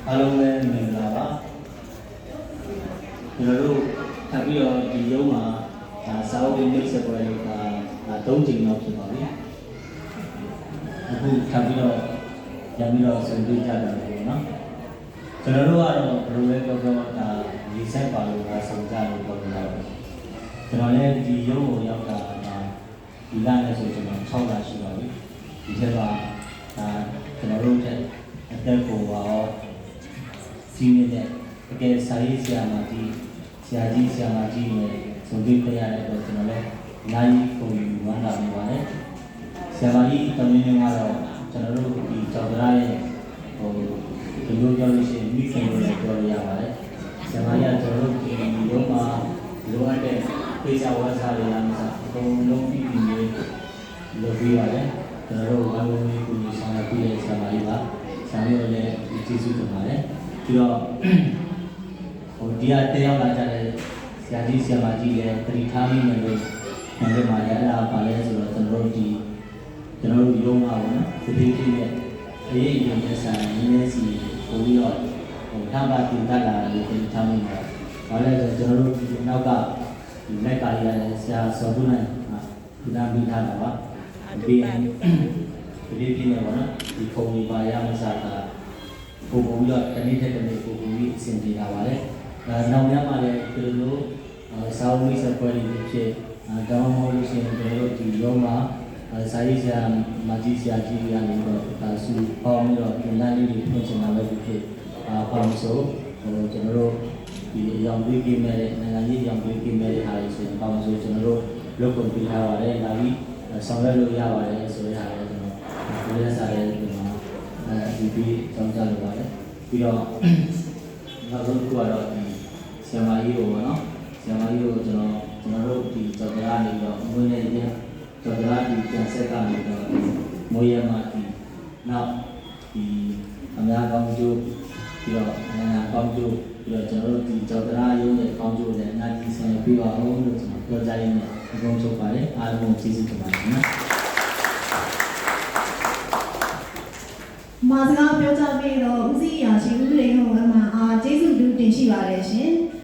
အားလုံးလည်းမင်္ဂလာပါကျွန်တော်တို့ထပ်ပြီးတော့ဒီရုံးမှာစာအုပ်ရေးမိတ်ဆက်ပွဲက3ကြိမ်လောက်ဖြစ်ပါပြီအခုထပ်ပြီးတော့ပြန်ပြီးတော့ဆွေးနွေးကြတာပေါ့နော်ကျွန်တော်တို့ကတော့ဘယ်လိုလဲပြောရီဆက်ပါလို့ဆောင်ကြလို့ပြောနေတာပဲကျွန်တော်လည်းဒီရုံးကိုရောက်တာဒီလနဲ့ဆိုကျွန်တော်6လရှိပါပြီဒီထက်ကကျွန်တော်တို့အသက်ကိုကြီးနေတဲ့တကယ်စာရေးဆရာမကြီးနဲ့ဆုံးဖြတ်ပြရတဲ့အတွက်ကျွန်တော်လည်းနိုင်ပုံယူဝမ်းသာနေပါတယ်ဆရာမကြီးတမင်းမျိုးကတော့ကျွန်တော်တို့ဒီကြောက်တရားရဲ့ဒီလိုပြောလို့ရှိရင်မိခင်လို့လည်းပြောရပါတယ်ဆရာမကြီးကကျွန်တော်တို့ဒီရုံးမှာလိုအပ်တဲ့ပေစာဝါစာတွေအားလုံးအကုန်လုံးပြီးပြီးလုပ်ပြီးပါတယ်ကျွန်တော်တို့ဘာလို့ဒီကုညီဆောင်ရွက်ပြီးတဲ့ဆရာမကြီးပါဆရာမကြီးလည်းကျေးဇူးတင်ပါတယ်ပြီးတော့ဒီအတဲရောက်လာကြတဲ့ဆရာကြီးဆရာမကြီးလည်းတတိထားမိမယ်လို့ပြောပြပါရတာပါလဲဆိုတော့ကျွန်တော်တို့ရုံးမှာပေါ့နော်ဒီဒီဖြစ်ရဲ့အရေးအကြီးတဲ့ဆရာနည်းနည်းစီပို့ပြီးတော့ထားပါတင်တက်လာလို့တတိထားမိမှာဘာလဲဆိုကျွန်တော်တို့ဒီနောက်ကဒီလက်ကလေးရဆရာစောဘူးနိုင်ဒီနာမိထားတာပါဒီဒီဖြစ်နေပါတော့ဒီခုံကြီးပါရမစားတာပို့ပြီးတော့တနေ့တစ်နေ့ပို့ပြီးအဆင်ပြေလာပါတယ်နောက်များမှာလည်းဒီလိုစာအုပ်ရေးစပွဲတွေဖြစ်တောင်းမို့လို့ရှိရင်ကျွန်တော်တို့ဒီရုံးမှာစာရေးဆရာမကြီးဆရာကြီးတွေကနေတော့ဆူပေါင်းပြီးတော့ဒီလမ်းလေးတွေဖွင့်ချင်တာပဲဖြစ်ပေါင်းဆိုကျွန်တော်တို့ဒီအရောင်ပေးကိမဲ့နိုင်ငံရေးအရောင်ပေးကိမဲ့ဟာတွေဆိုရင်ပေါင်းဆိုကျွန်တော်တို့လုပ်ကုန်ပြထားပါတယ်ဒါပြီးဆောင်ရွက်လို့ရပါတယ်ဆိုတဲ့ဟာလည်းကျွန်တော်ဒီလက်စာလေးဒီမှာဒီပြီးကြောင်းကြလိုပါတယ်ပြီးတော့နောက်ဆုံးတစ်ခုကတော့ဒီဆရာမကြီးကိုပေါ့နော်ဆရာမကြီးကိုကျွန်တော်တို့ဒီကြော်တရားနေတော့အမွေးနဲ့ပြန်ကြော်တရားဒီပြန်ဆက်ကနေတော့မိုးရမဒီနောက်ဒီအများကောင်းကျိုးပြီးတော့နိုင်ငံကောင်းကျိုးပြီးတော့ကျွန်တော်တို့ဒီကြော်တရားရုံးရဲ့ကောင်းကျိုးလည်းအများကြီးဆင်ပြပါအောင်လို့ကျွန်တော်ပြောကြရင်းနဲ့အကုန်ချုပ်ပါတယ်အားလုံးကျေးဇူးတင်ပါတယ်နော်မာစကားပြောကြပြီးတော့ဦးစီးရာရှိဦး